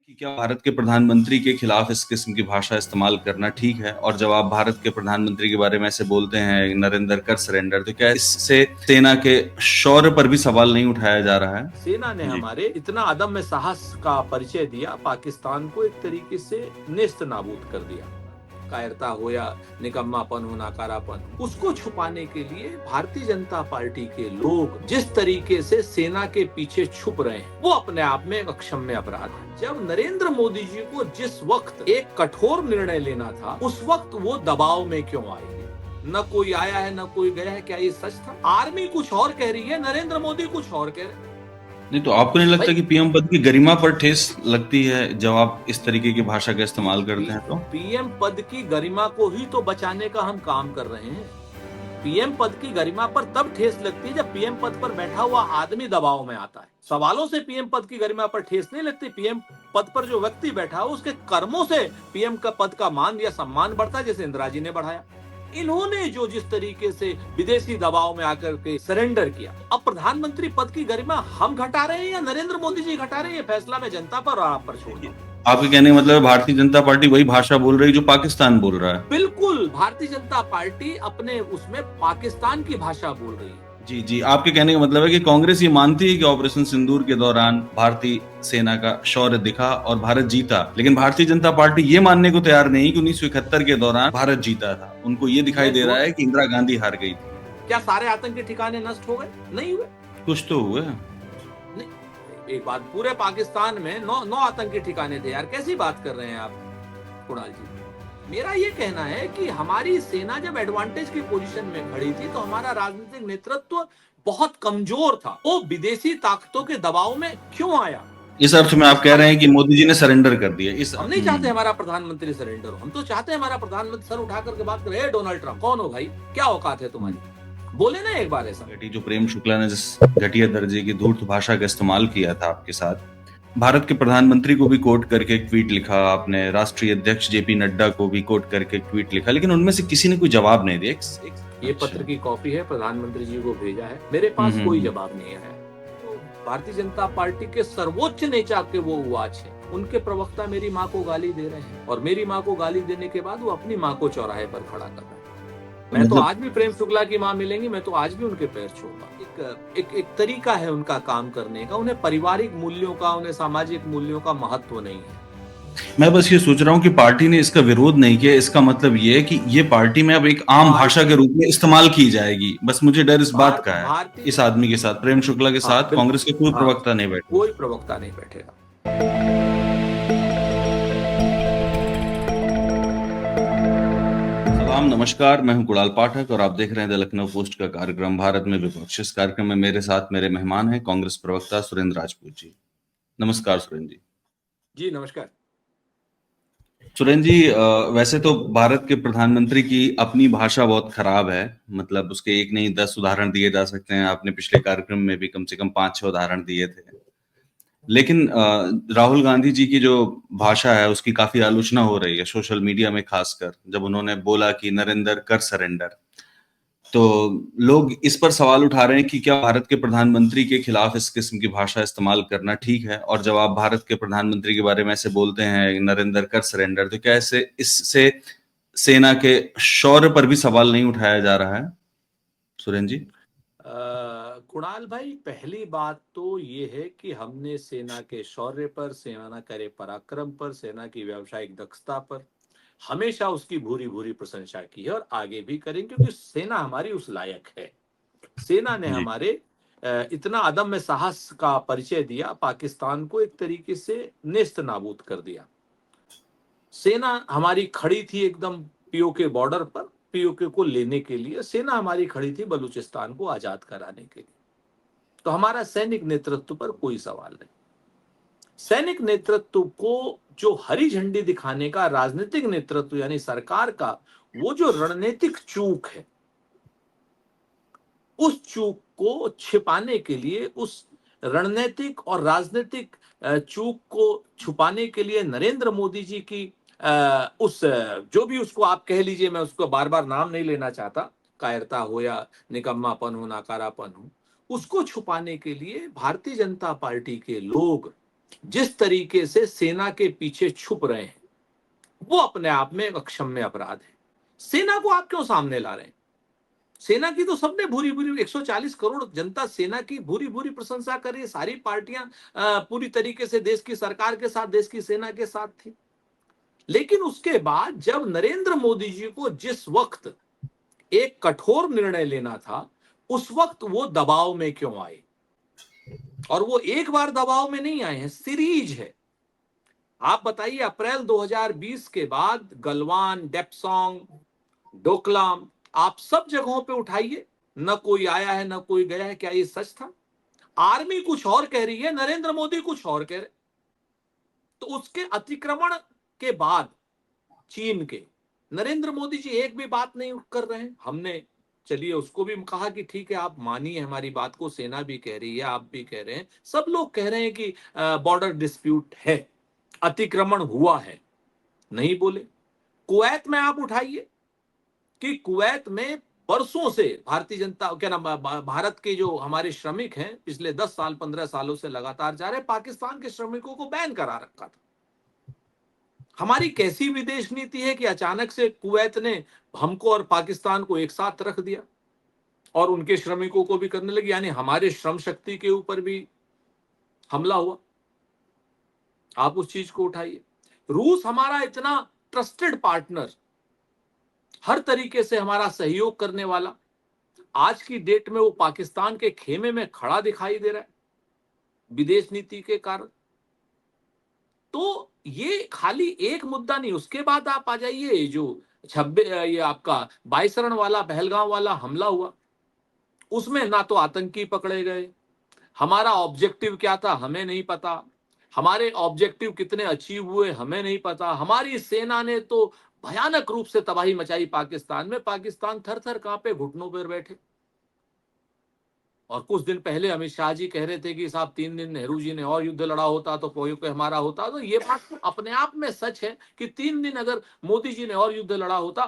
कि क्या भारत के प्रधानमंत्री के खिलाफ इस किस्म की भाषा इस्तेमाल करना ठीक है? और जब आप भारत के प्रधानमंत्री के बारे में ऐसे बोलते हैं, नरेंद्र कर सरेंडर, तो क्या इससे सेना के शौर्य पर भी सवाल नहीं उठाया जा रहा है? सेना ने जी। हमारे इतना अदम्य साहस का परिचय दिया, पाकिस्तान को एक तरीके से नेस्त नाबूद कर दिया। कायरता हो या निकम्मापन हो, नाकारापन, उसको छुपाने के लिए भारतीय जनता पार्टी के लोग जिस तरीके से सेना के पीछे छुप रहे हैं, वो अपने आप में एक अक्षम्य अपराध है। जब नरेंद्र मोदी जी को जिस वक्त एक कठोर निर्णय लेना था, उस वक्त वो दबाव में क्यों आए? न कोई आया है, न कोई गया है। क्या ये सच था? आर्मी कुछ और कह रही है, नरेंद्र मोदी कुछ और कह रहे हैं। नहीं तो आपको नहीं लगता भाई, कि पीएम पद की गरिमा पर ठेस लगती है जब आप इस तरीके की भाषा का इस्तेमाल करते हैं? तो पीएम पद की गरिमा को ही तो बचाने का हम काम कर रहे हैं। पीएम पद की गरिमा पर तब ठेस लगती है जब पीएम पद पर बैठा हुआ आदमी दबाव में आता है। सवालों से पीएम पद की गरिमा पर ठेस नहीं लगती। पीएम पद पर जो व्यक्ति बैठा है, उसके कर्मों से पीएम का पद का मान या सम्मान बढ़ता है, जैसे इंदिरा जी ने बढ़ाया। इन्होंने जो जिस तरीके से विदेशी दबाव में आकर के सरेंडर किया, अब प्रधानमंत्री पद की गरिमा हम घटा रहे हैं या नरेंद्र मोदी जी घटा रहे हैं? फैसला मैं जनता पर और आप पर छोड़ दूं। आपके कहने का मतलब है भारतीय जनता पार्टी वही भाषा बोल रही है जो पाकिस्तान बोल रहा है? बिल्कुल, भारतीय जनता पार्टी अपने उसमें पाकिस्तान की भाषा बोल रही है। जी जी, आपके कहने का मतलब है कि कांग्रेस ये मानती है कि ऑपरेशन सिंदूर के दौरान भारतीय सेना का शौर्य दिखा और भारत जीता, लेकिन भारतीय जनता पार्टी ये मानने को तैयार नहीं कि 1971 के दौरान भारत जीता था। उनको ये दिखाई दे रहा है कि इंदिरा गांधी हार गई थी। क्या सारे आतंकी ठिकाने नष्ट हो गए? नहीं हुए। कुछ तो हुए। नहीं, एक बात, पूरे पाकिस्तान में 9 आतंकी ठिकाने थे यार। कैसी बात कर रहे हैं आप कुणाल जी? मेरा ये कहना है कि हमारी सेना जब एडवांटेज की पोजीशन में खड़ी थी, तो हमारा राजनीतिक नेतृत्व बहुत कमजोर था। वो विदेशी ताकतों के दबाव में क्यों आया? इस अर्थ में आप कह रहे हैं कि मोदी जी ने सरेंडर कर दिया। हम नहीं चाहते हमारा प्रधानमंत्री सरेंडर हो। हम तो चाहते हैं हमारा प्रधानमंत्री सर उठा करके बात करे, डोनाल्ड ट्रंप कौन हो भाई? क्या औकात है तुम्हारी? बोले ना एक बार ऐसा। जो प्रेम शुक्ला ने जिस घटिया दर्जे की धूर्त भाषा का इस्तेमाल किया था आपके साथ, भारत के प्रधानमंत्री को भी कोट करके एक ट्वीट लिखा आपने, राष्ट्रीय अध्यक्ष जेपी नड्डा को भी कोट करके एक ट्वीट लिखा, लेकिन उनमें से किसी ने कोई जवाब नहीं दिया। ये पत्र की कॉपी है, प्रधानमंत्री जी को भेजा है, मेरे पास कोई जवाब नहीं है। तो भारतीय जनता पार्टी के सर्वोच्च नेता के वो उवाच है, उनके प्रवक्ता मेरी माँ को गाली दे रहे हैं, और मेरी माँ को गाली देने के बाद वो अपनी माँ को चौराहे पर खड़ा कर रहा है। मैं तो आज भी प्रेम शुक्ला की माँ मिलेंगी, मैं तो आज भी उनके पैर छूंगा। एक तरीका है उनका काम करने का। उन्हें पारिवारिक मूल्यों का, उन्हें सामाजिक मूल्यों का महत्व नहीं है। मैं बस ये सोच रहा हूँ कि पार्टी ने इसका विरोध नहीं किया, इसका मतलब ये है कि ये पार्टी में अब एक आम भाषा के रूप में इस्तेमाल की जाएगी। बस मुझे डर इस बात का है, इस आदमी के साथ, प्रेम शुक्ला के साथ कांग्रेस के कोई प्रवक्ता नहीं बैठे। कोई प्रवक्ता नहीं बैठेगा। नमस्कार, मैं हूं कुणाल पाठक और आप देख रहे हैं द लखनऊ पोस्ट का कार्यक्रम भारत में विपक्ष। इस कार्यक्रम में मेरे साथ मेरे मेहमान हैं कांग्रेस प्रवक्ता सुरेंद्र राजपूत जी। नमस्कार सुरेंद्र जी। जी नमस्कार। सुरेंद्र जी, वैसे तो भारत के प्रधानमंत्री की अपनी भाषा बहुत खराब है, मतलब उसके एक नहीं 10 उदाहरण दिए जा सकते हैं। आपने पिछले कार्यक्रम में भी कम से कम 5-6 उदाहरण दिए थे। लेकिन राहुल गांधी जी की जो भाषा है उसकी काफी आलोचना हो रही है सोशल मीडिया में, खासकर जब उन्होंने बोला कि नरेंद्र कर सरेंडर, तो लोग इस पर सवाल उठा रहे हैं कि क्या भारत के प्रधानमंत्री के खिलाफ इस किस्म की भाषा इस्तेमाल करना ठीक है? और जब आप भारत के प्रधानमंत्री के बारे में ऐसे बोलते हैं, नरेंद्र कर सरेंडर, तो क्या इससे सेना के शौर्य पर भी सवाल नहीं उठाया जा रहा है? सुरेंद्र जी। कुणाल भाई, पहली बात तो ये है कि हमने सेना के शौर्य पर, सेना करे पराक्रम पर, सेना की व्यावसायिक दक्षता पर हमेशा उसकी भूरी भूरी प्रशंसा की है और आगे भी करेंगे, क्योंकि सेना हमारी उस लायक है। सेना ने हमारे इतना अदम्य साहस का परिचय दिया, पाकिस्तान को एक तरीके से नेस्त नाबूद कर दिया। सेना हमारी खड़ी थी एकदम पीओके बॉर्डर पर, पीओके को लेने के लिए सेना हमारी खड़ी थी, बलूचिस्तान को आजाद कराने के लिए। तो हमारा सैनिक नेतृत्व पर कोई सवाल नहीं। सैनिक नेतृत्व को जो हरी झंडी दिखाने का राजनीतिक नेतृत्व यानी सरकार का वो जो रणनीतिक चूक है, उस चूक को छिपाने के लिए, उस रणनीतिक और राजनीतिक चूक को छुपाने के लिए नरेंद्र मोदी जी की उस जो भी उसको आप कह लीजिए, मैं उसको बार बार नाम नहीं लेना चाहता, कायरता हो या निकम्मापन हो, नाकारापन हो, उसको छुपाने के लिए भारतीय जनता पार्टी के लोग जिस तरीके से सेना के पीछे छुप रहे हैं, वो अपने आप में एक अक्षम्य अपराध है। सेना को आप क्यों सामने ला रहे हैं? सेना की तो सबने भूरी भूरी 140 करोड़ जनता सेना की भूरी भूरी प्रशंसा कर रही है। सारी पार्टियां पूरी तरीके से देश की सरकार के साथ, देश की सेना के साथ थी। लेकिन उसके बाद जब नरेंद्र मोदी जी को जिस वक्त एक कठोर निर्णय लेना था, उस वक्त वो दबाव में क्यों आए? और वो एक बार दबाव में नहीं आए हैं, सीरीज है। आप बताइए, अप्रैल 2020 के बाद गलवान, डेप्सांग, डोकलाम, आप सब जगहों पे उठाइए, न कोई आया है न कोई गया है। क्या ये सच था? आर्मी कुछ और कह रही है, नरेंद्र मोदी कुछ और कह रहे। तो उसके अतिक्रमण के बाद चीन के नरेंद्र मोदी जी एक भी बात नहीं कर रहे हैं। हमने चलिए उसको भी कहा कि ठीक है, आप मानिए हमारी बात को, सेना भी कह रही है, आप भी कह रहे हैं, सब लोग कह रहे हैं कि बॉर्डर डिस्प्यूट है, अतिक्रमण हुआ है, नहीं बोले। कुवैत में आप उठाइए कि कुवैत में बरसों से भारतीय जनता क्या नाम भारत के जो हमारे श्रमिक हैं, पिछले 10 साल 15 सालों से लगातार जा रहे, पाकिस्तान के श्रमिकों को बैन करा रखा था। हमारी कैसी विदेश नीति है कि अचानक से कुवैत ने हमको और पाकिस्तान को एक साथ रख दिया और उनके श्रमिकों को भी करने लगी, यानी हमारे श्रम शक्ति के ऊपर भी हमला हुआ। आप उस चीज को उठाइए। रूस हमारा इतना ट्रस्टेड पार्टनर, हर तरीके से हमारा सहयोग करने वाला, आज की डेट में वो पाकिस्तान के खेमे में खड़ा दिखाई दे रहा है विदेश नीति के कारण। तो ये खाली एक मुद्दा नहीं। उसके बाद आप आ जाइए, जो 26 ये आपका 22 वाला पहलगांव वाला हमला हुआ, उसमें ना तो आतंकी पकड़े गए, हमारा ऑब्जेक्टिव क्या था हमें नहीं पता, हमारे ऑब्जेक्टिव कितने अचीव हुए हमें नहीं पता। हमारी सेना ने तो भयानक रूप से तबाही मचाई पाकिस्तान में, पाकिस्तान थर थर कांपे, घुटनों पर बैठे। और कुछ दिन पहले अमित शाह जी कह रहे थे कि साहब 3 दिन नेहरू जी ने और युद्ध लड़ा होता तो कोई हमारा होता। तो ये बात अपने आप में सच है कि 3 दिन अगर मोदी जी ने और युद्ध लड़ा होता,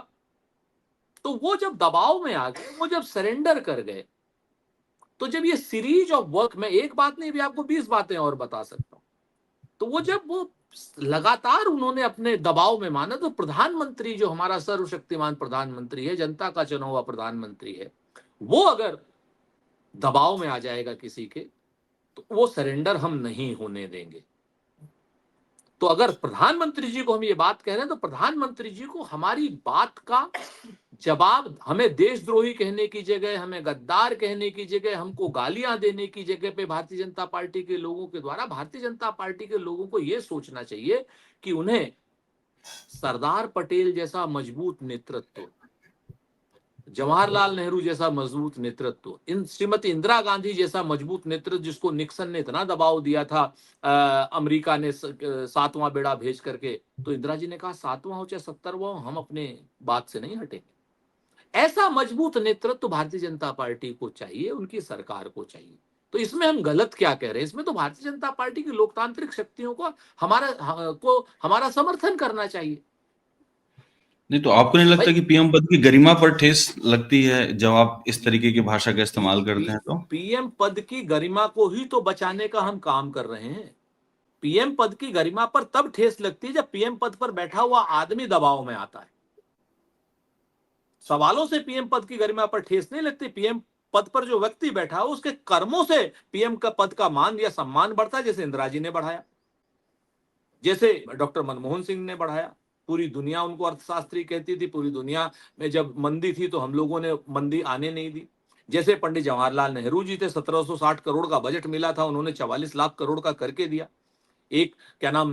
तो वो जब दबाव में आ गए, वो जब सरेंडर कर गए, तो जब ये सीरीज ऑफ वर्क, में एक बात नहीं भी आपको 20 बातें और बता सकता हूं, तो वो जब वो लगातार उन्होंने अपने दबाव में माना, तो प्रधानमंत्री जो हमारा सर्वशक्तिमान प्रधानमंत्री है, जनता का चुना हुआ प्रधानमंत्री है, वो अगर दबाव में आ जाएगा किसी के, तो वो सरेंडर हम नहीं होने देंगे। तो अगर प्रधानमंत्री जी को हम ये बात कह रहे हैं, तो प्रधानमंत्री जी को हमारी बात का जवाब, हमें देशद्रोही कहने की जगह, हमें गद्दार कहने की जगह, हमको गालियां देने की जगह पे भारतीय जनता पार्टी के लोगों के द्वारा, भारतीय जनता पार्टी के लोगों को यह सोचना चाहिए कि उन्हें सरदार पटेल जैसा मजबूत नेतृत्व, जवाहरलाल नेहरू जैसा मजबूत नेतृत्व, श्रीमती इंदिरा गांधी जैसा मजबूत नेतृत्व, जिसको निक्सन ने इतना दबाव दिया था, अमेरिका ने 7वां बेड़ा भेज करके, तो इंदिरा जी ने कहा 7वां हो चाहे 70वां, हम अपने बात से नहीं हटेंगे। ऐसा मजबूत नेतृत्व भारतीय जनता पार्टी को चाहिए, उनकी सरकार को चाहिए। तो इसमें हम गलत क्या कह रहे हैं? इसमें तो भारतीय जनता पार्टी की लोकतांत्रिक शक्तियों को हमारा समर्थन करना चाहिए। नहीं तो आपको नहीं लगता भाई, कि पीएम पद की गरिमा पर ठेस लगती है जब आप इस तरीके की भाषा का इस्तेमाल करते हैं? तो पीएम पद की गरिमा को ही तो बचाने का हम काम कर रहे हैं। पीएम पद की गरिमा पर तब ठेस लगती है जब पीएम पद पर बैठा हुआ आदमी दबाव में आता है। सवालों से पीएम पद की गरिमा पर ठेस नहीं लगती। पीएम पद पर जो व्यक्ति बैठा है, उसके कर्मों से पीएम का पद का मान या सम्मान बढ़ता है, जैसे इंदिरा जी ने बढ़ाया, जैसे डॉक्टर मनमोहन सिंह ने बढ़ाया। पूरी दुनिया उनको अर्थशास्त्री कहती थी, पूरी दुनिया में जब मंदी थी तो हम लोगों ने मंदी आने नहीं दी। जैसे पंडित जवाहरलाल नेहरू जी थे, 1760 करोड़ का बजट मिला था, उन्होंने 44 लाख करोड़ का करके दिया। एक क्या नाम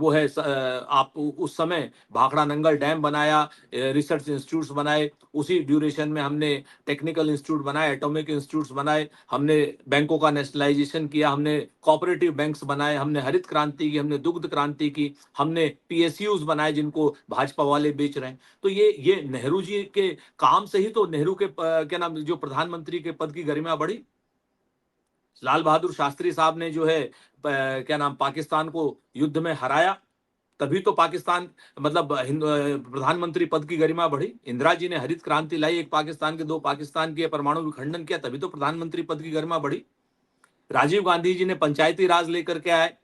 वो है, आप उस समय भाखड़ा नंगल डैम बनाया, रिसर्च इंस्टीट्यूट्स बनाए, उसी ड्यूरेशन में हमने टेक्निकल इंस्टीट्यूट बनाए, एटॉमिक इंस्टीट्यूट्स बनाए, हमने बैंकों का नेशनलाइजेशन किया, हमने कोऑपरेटिव बैंक्स बनाए, हमने हरित क्रांति की, हमने दुग्ध क्रांति की, हमने पीएसयूज बनाए जिनको भाजपा वाले बेच रहे हैं। तो ये नेहरू जी के काम से ही तो नेहरू के क्या नाम जो प्रधानमंत्री के पद की गरिमा बढ़ी। लाल बहादुर शास्त्री साहब ने जो है क्या नाम पाकिस्तान को युद्ध में हराया, तभी तो पाकिस्तान मतलब प्रधानमंत्री पद की गरिमा बढ़ी। इंदिरा जी ने हरित क्रांति लाई, एक पाकिस्तान के दो पाकिस्तान के परमाणु विखंडन किया, तभी तो प्रधानमंत्री पद की गरिमा बढ़ी। राजीव गांधी जी ने पंचायती राज लेकर के आए,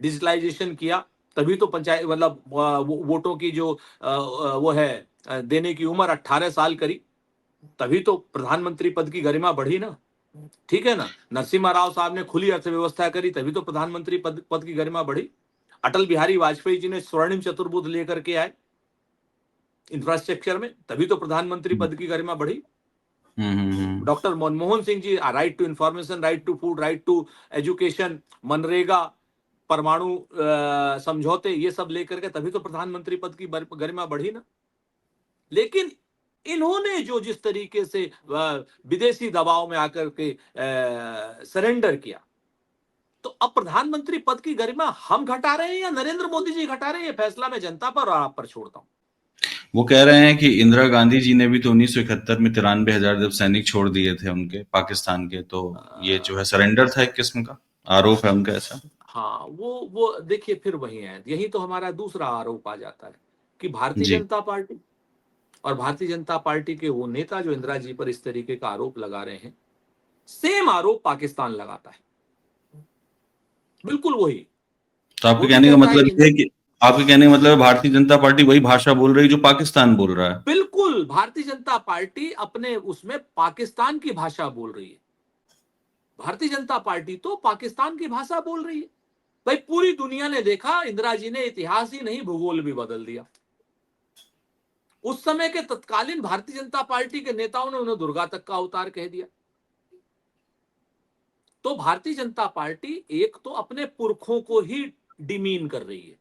डिजिटलाइजेशन किया, तभी तो पंचायत मतलब वोटों की जो वो है देने की उम्र 18 साल करी, तभी तो प्रधानमंत्री पद की गरिमा बढ़ी ना। ठीक है ना, नरसिम्हा राव साहब ने खुली अर्थव्यवस्था करी, तभी तो प्रधानमंत्री पद की गरिमा बढ़ी। अटल बिहारी वाजपेयी जी ने स्वर्णिम चतुर्भुज लेकर के आए इंफ्रास्ट्रक्चर में, तभी तो प्रधानमंत्री पद की गरिमा बढ़ी। Doctor Manmohan Singh ji, right to information, right to food, right to education, MNREGA, परमाणु समझौते, ये सब लेकर के तभी तो प्रधानमंत्री पद की गरिमा बढ़ी ना। लेकिन इन्होंने जो जिस तरीके से विदेशी दबाव में आकर के सरेंडर किया, तो अब प्रधानमंत्री पद की गरिमा हम घटा रहे हैं या नरेंद्र मोदी जी घटा रहे हैं, ये फैसला मैं जनता पर और आप पर छोड़ता हूं। वो कह रहे हैं कि इंदिरा गांधी जी ने भी तो 1971 में 93,000 जब सैनिक छोड़ दिए थे उनके पाकिस्तान के, तो ये जो है सरेंडर था एक किस्म का, आरोप है उनका ऐसा। हाँ, वो देखिए फिर वही है, यही तो हमारा दूसरा आरोप आ जाता है कि भारतीय जी। जनता पार्टी और भारतीय जनता पार्टी के वो नेता जो इंदिरा जी पर इस तरीके का आरोप लगा रहे हैं, सेम आरोप पाकिस्तान लगाता है, बिल्कुल वही। तो आपके वो भी कहने का कहता है मतलब कि ये है कि आपके कहने का मतलब है भारतीय जनता पार्टी वही भाषा बोल रही है जो पाकिस्तान बोल रहा है। बिल्कुल, भारतीय जनता पार्टी अपने उसमें पाकिस्तान की भाषा बोल रही है। भारतीय जनता पार्टी तो पाकिस्तान की भाषा बोल रही है। भाई पूरी दुनिया ने देखा, इंदिरा जी ने इतिहास ही नहीं भूगोल भी बदल दिया। उस समय के तत्कालीन भारतीय जनता पार्टी के नेताओं ने उन्हें दुर्गा तक का अवतार कह दिया। तो भारतीय जनता पार्टी एक तो अपने पुरखों को ही डिमीन कर रही है।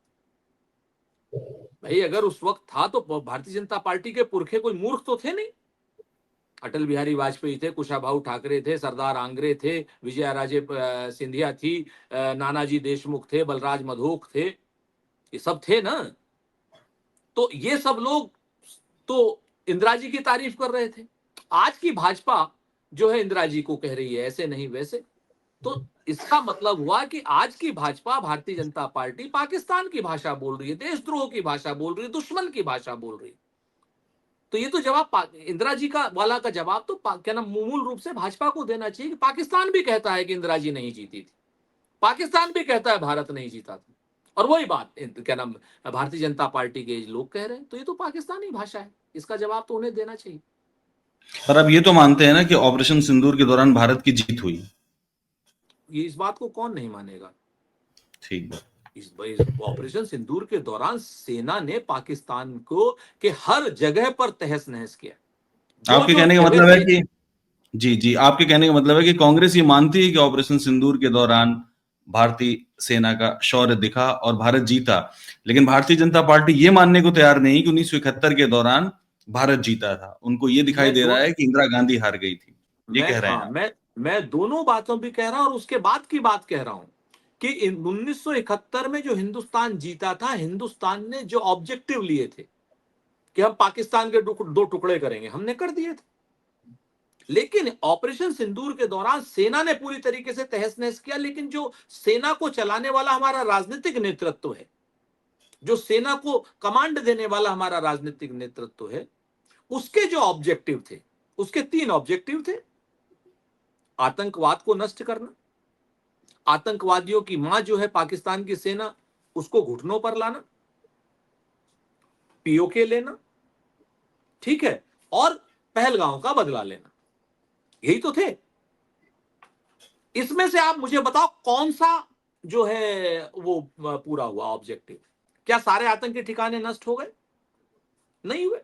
भाई अगर उस वक्त था तो भारतीय जनता पार्टी के पुरखे कोई मूर्ख तो थे नहीं। अटल बिहारी वाजपेयी थे, कुशाभाऊ ठाकरे थे, सरदार आंग्रे थे, विजया राजे सिंधिया थी, नानाजी देशमुख थे, बलराज मधोक थे, ये सब थे ना। तो ये सब लोग तो इंदिरा जी की तारीफ कर रहे थे। आज की भाजपा जो है इंदिरा जी को कह रही है ऐसे नहीं वैसे। तो इसका मतलब हुआ कि आज की भाजपा, भारतीय जनता पार्टी पाकिस्तान की भाषा बोल रही है, देशद्रोह की भाषा बोल रही है, दुश्मन की भाषा बोल रही है। तो ये तो जवाब इंदिरा जी का वाला का जवाब तो क्या नाम मूल रूप से भाजपा को देना चाहिए कि पाकिस्तान भी कहता है कि इंदिरा जी नहीं जीती थी, पाकिस्तान भी कहता है भारत नहीं जीता था, और वही बात क्या नाम भारतीय जनता पार्टी के लोग कह रहे हैं। तो ये तो पाकिस्तानी भाषा है, इसका जवाब तो उन्हें देना चाहिए। पर अब ये तो मानते हैं ना कि ऑपरेशन सिंदूर के दौरान भारत की जीत हुई। ये इस बात को कौन नहीं मानेगा। ठीक है। इस ऑपरेशन सिंदूर के दौरान सेना ने पाकिस्तान को के हर जगह पर तहस नहस किया। जो आपके जो कहने का जगह मतलब है से कि जी जी, आपके कहने का मतलब है कि कांग्रेस ये मानती है कि ऑपरेशन सिंदूर के दौरान भारतीय सेना का शौर्य दिखा और भारत जीता, लेकिन भारतीय जनता पार्टी ये मानने को तैयार नहीं कि 1971 के दौरान भारत जीता था। उनको ये दिखाई मैं दे रहा दो है कि इंदिरा गांधी हार गई थी। ये मैं कह रहे हैं हाँ आप। मैं दोनों बातों भी कह रहा हूं और उसके बाद की बात कह रहा हूं कि 1971 में जो हिंदुस्तान जीता था, हिंदुस्तान ने जो ऑब्जेक्टिव लिए थे कि हम पाकिस्तान के दो टुकड़े करेंगे, हमने कर दिए थे। लेकिन ऑपरेशन सिंदूर के दौरान सेना ने पूरी तरीके से तहस नहस किया, लेकिन जो सेना को चलाने वाला हमारा राजनीतिक नेतृत्व है, जो सेना को कमांड देने वाला हमारा राजनीतिक नेतृत्व है, उसके जो ऑब्जेक्टिव थे, उसके 3 ऑब्जेक्टिव थे। आतंकवाद को नष्ट करना, आतंकवादियों की मां जो है पाकिस्तान की सेना, उसको घुटनों पर लाना, पीओके लेना, ठीक है, और पहलगांव का बदला लेना, यही तो थे। इसमें से आप मुझे बताओ कौन सा जो है वो पूरा हुआ ऑब्जेक्टिव। क्या सारे आतंकी ठिकाने नष्ट हो गए? नहीं हुए।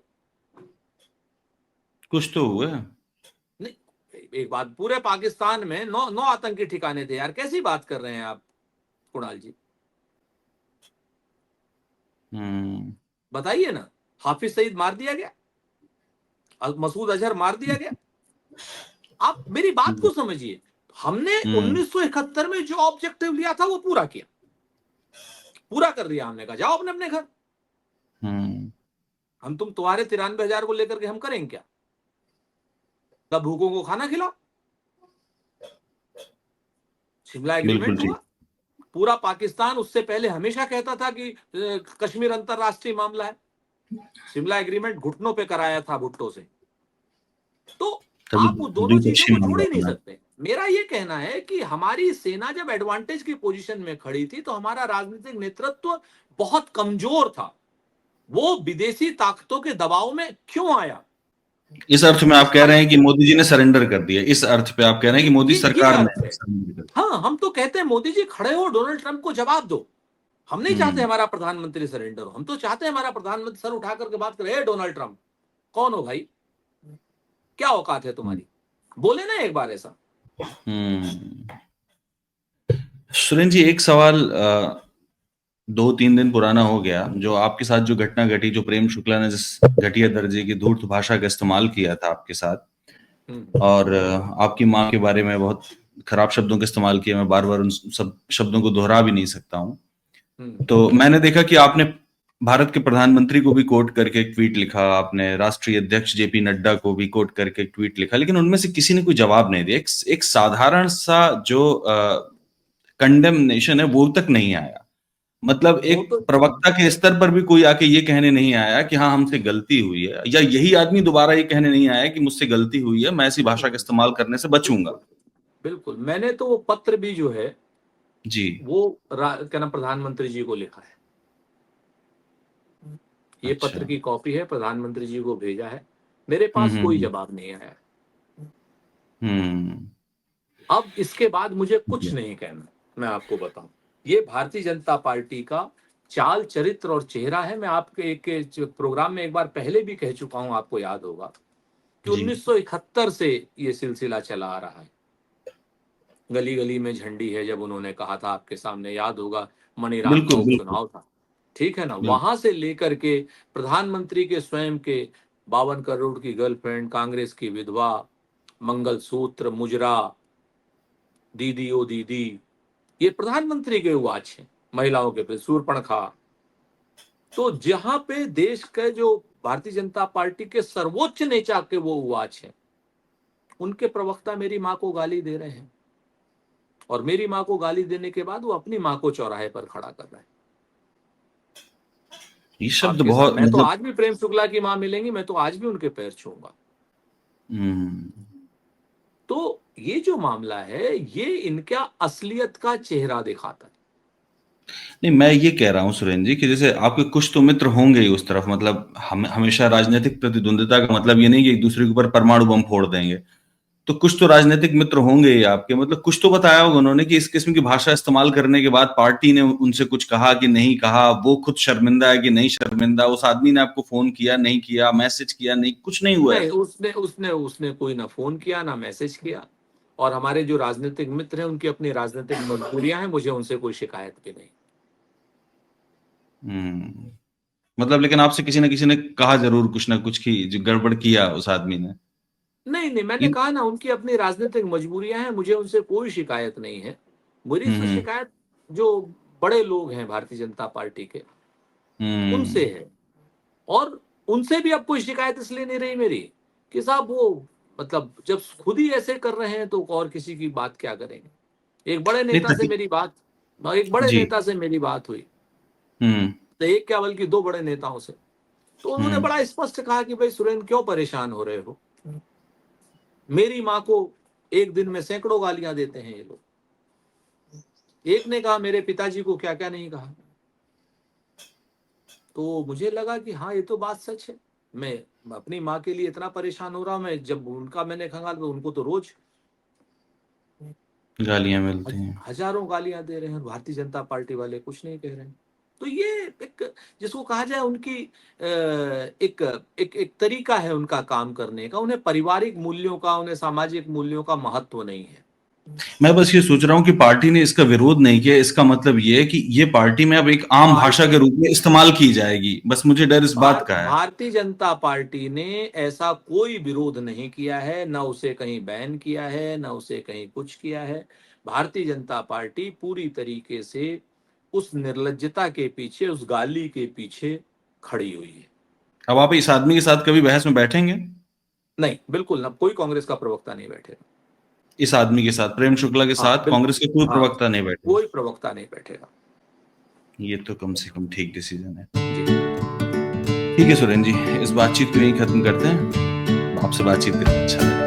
कुछ तो हुआ। नहीं, एक बात, पूरे पाकिस्तान में 9 आतंकी ठिकाने थे यार, कैसी बात कर रहे हैं आप कुणाल जी, बताइए ना। हाफिज सईद मार दिया गया, मसूद अजहर मार दिया गया। आप मेरी बात को समझिए, हमने 1971 में जो ऑब्जेक्टिव लिया था वो पूरा किया, पूरा कर दिया। हमने कहा जाओ अपने अपने घर, हम तुम्हारे 93,000 को लेकर के हम करेंगे क्या? तब भूखों को खाना खिलाओ। शिमला बिल्कुल एग्रीमेंट ठीक। हुआ। पूरा पाकिस्तान उससे पहले हमेशा कहता था कि कश्मीर अंतरराष्ट्रीय मामला है। शिमला एग्रीमेंट घुटनों पे कराया था भुट्टो से। तो तभी आप वो दोनों चीजों द्विपक्षीय को जोड़ मामला ही नहीं बना। सकते। मेरा ये कहना है कि हमारी सेना जब एडवांटेज की पोजीशन में खड़ी थी तो हमारा राजनीतिक नेतृत्व बहुत कमजोर था। वो विदेशी ताकतों के दबाव में क्यों आया? इस अर्थ में आप इस कह रहे अर्थ हैं कि मोदी जी ने सरेंडर कर दिया, इस अर्थ पे आप कह रहे हैं कि मोदी ये सरकार अर्थ ने है। सरेंडर कर हाँ, हम तो कहते हैं मोदी जी खड़े हो, डोनाल्ड ट्रंप को जवाब दो। हम नहीं चाहते दिया। हमारा प्रधानमंत्री सरेंडर हो, हम तो चाहते हैं हमारा प्रधानमंत्री सर उठा करके बात करे, डोनाल्ड ट्रंप कौन हो भाई, क्या औकात है हम्म। तुम्हारी, बोले ना एक बार ऐसा। हम्म। सुरेंद्र जी, एक सवाल 2-3 दिन पुराना हो गया, जो आपके साथ जो घटना घटी, जो प्रेम शुक्ला ने जिस घटिया दर्जे की धूर्त भाषा का इस्तेमाल किया था आपके साथ, और आपकी माँ के बारे में बहुत खराब शब्दों का इस्तेमाल किया, मैं बार बार उन सब शब्दों को दोहरा भी नहीं सकता हूँ। तो मैंने देखा कि आपने भारत के प्रधानमंत्री को भी कोट करके एक ट्वीट लिखा, आपने राष्ट्रीय अध्यक्ष जेपी नड्डा को भी कोट करके एक ट्वीट लिखा, लेकिन उनमें से किसी ने कोई जवाब नहीं दिया। एक साधारण सा जो कंडेमनेशन है वो तक नहीं आया। मतलब वो एक तो प्रवक्ता के स्तर पर भी कोई आके ये कहने नहीं आया कि हाँ, हमसे गलती हुई है, या यही आदमी दोबारा ये कहने नहीं आया कि मुझसे गलती हुई है, मैं ऐसी भाषा का इस्तेमाल करने से बचूंगा। बिल्कुल बिल्कुल, मैंने तो वो पत्र भी जो है जी। वो क्या नाम प्रधानमंत्री जी को लिखा है, ये अच्छा। पत्र की कॉपी है, प्रधानमंत्री जी को भेजा है, मेरे हम्म। पास कोई जवाब नहीं आया। हम्म। अब इसके बाद मुझे कुछ हम्म। नहीं कहना, मैं आपको बताऊं, ये भारतीय जनता पार्टी का चाल चरित्र और चेहरा है। मैं आपके एक प्रोग्राम में एक बार पहले भी कह चुका हूं, आपको याद होगा कि जी। 1971 से ये सिलसिला चला आ रहा है। गली गली में झंडी है, जब उन्होंने कहा था, आपके सामने याद होगा, मणिराम का बिल्कुल, बिल्कुल, उपचुनाव था, ठीक है ना, बिल्कुल। वहां से लेकर के प्रधानमंत्री के स्वयं के 52 करोड़ की गर्लफ्रेंड, कांग्रेस की विधवा, मंगलसूत्र, मुजरा, दीदी ओ दीदी, ये प्रधानमंत्री के वाच है, महिलाओं के प्रति शूर्पणखा। तो जहां पे देश के जो भारतीय जनता पार्टी के सर्वोच्च नेता के वो वाच है, उनके प्रवक्ता मेरी माँ को गाली दे रहे हैं, और मेरी माँ को गाली देने के बाद वो अपनी माँ को चौराहे पर खड़ा कर रहा है ये शब्द आपके साथ। बहुत मैं तो मतलब। आज भी प्रेम शुक्ला की माँ मिलेंगी, मैं तो आज भी उनके पैर छूंगा। हम्म। तो ये जो मामला है, ये इनका असलियत का चेहरा दिखाता है। नहीं, मैं ये कह रहा हूँ सुरेंद्र जी कि जैसे आपके कुछ तो मित्र होंगे ही उस तरफ, मतलब हम हमेशा राजनीतिक प्रतिद्वंदिता का मतलब ये नहीं कि एक दूसरे के ऊपर परमाणु बम फोड़ देंगे। तो कुछ तो राजनीतिक मित्र होंगे ही आपके, मतलब कुछ तो बताया होगा उन्होंने कि इस किस्म की भाषा इस्तेमाल करने के बाद पार्टी ने उनसे कुछ कहा कि नहीं कहा, वो खुद शर्मिंदा है कि नहीं शर्मिंदा, उस आदमी ने आपको फोन किया नहीं किया, मैसेज किया नहीं, कुछ नहीं हुआ नहीं, ऐसा। उसने उसने उसने कोई ना फोन किया ना मैसेज किया, और हमारे जो राजनीतिक मित्र हैं उनकी अपनी राजनीतिक मजबूरियां हैं, मुझे उनसे कोई शिकायत भी नहीं। हम्म। मतलब लेकिन आपसे किसी ना किसी ने कहा जरूर कुछ ना कुछ की जो गड़बड़ किया उस आदमी ने। नहीं नहीं, मैंने इन- कहा ना, उनकी अपनी राजनीतिक मजबूरियां हैं, मुझे उनसे कोई शिकायत नहीं है। मेरी से हम्म। शिकायत जो बड़े लोग हैं भारतीय जनता पार्टी के, उनसे हम्म। है। और उनसे भी अब कोई शिकायत इसलिए नहीं रही मेरी कि साहब वो, मतलब जब खुद ही ऐसे कर रहे हैं तो और किसी की बात क्या करेंगे। एक बड़े नहीं नेता से मेरी बात एक बड़े जी। नेता से मेरी बात हुई, हम्म। तो एक क्या बल्कि दो बड़े नेताओं से। तो उन्होंने हम्म। बड़ा स्पष्ट कहा कि भाई सुरेंद्र, क्यों परेशान हो रहे हो, मेरी माँ को एक दिन में सैकड़ों गालियां देते हैं ये लोग। एक ने कहा मेरे पिताजी को क्या क्या नहीं कहा। तो मुझे लगा कि हाँ, ये तो बात सच है। मैं अपनी माँ के लिए इतना परेशान हो रहा हूं, मैं जब उनका मैंने खंगाल, तो उनको तो रोज गालियां मिलती हैं। हजारों गालियां दे रहे हैं, भारतीय जनता पार्टी वाले कुछ नहीं कह रहे हैं। तो ये एक, जिसको कहा जाए, उनकी एक एक एक तरीका है उनका काम करने का। उन्हें पारिवारिक मूल्यों का, उन्हें सामाजिक मूल्यों का महत्व नहीं है। मैं बस ये सोच रहा हूँ कि पार्टी ने इसका विरोध नहीं किया, इसका मतलब ये है कि ये पार्टी में अब एक आम भाषा के पार्टी रूप में इस्तेमाल की जाएगी, बस मुझे डर इस बात का है। भारतीय जनता पार्टी ने ऐसा कोई विरोध नहीं किया है, ना उसे कहीं बैन किया है, ना उसे कहीं कुछ किया है। भारतीय जनता पार्टी पूरी तरीके से उस निर्लज्जता के पीछे, उस गाली के पीछे खड़ी हुई है। अब आप इस आदमी के साथ कभी बहस में बैठेंगे? नहीं, बिल्कुल ना, कोई कांग्रेस का प्रवक्ता नहीं बैठेगा। इस आदमी के साथ, प्रेम शुक्ला के हाँ साथ, बिल्कुल। कांग्रेस के कोई हाँ, प्रवक्ता नहीं बैठे? कोई प्रवक्ता नहीं बैठेगा। ये तो कम से कम ठीक डिसीजन है। जी। ठीक है सुरेंद्र जी, इस बातचीत को यहीं खत्म करते हैं। आपसे बातचीत करके अच्छा लगा।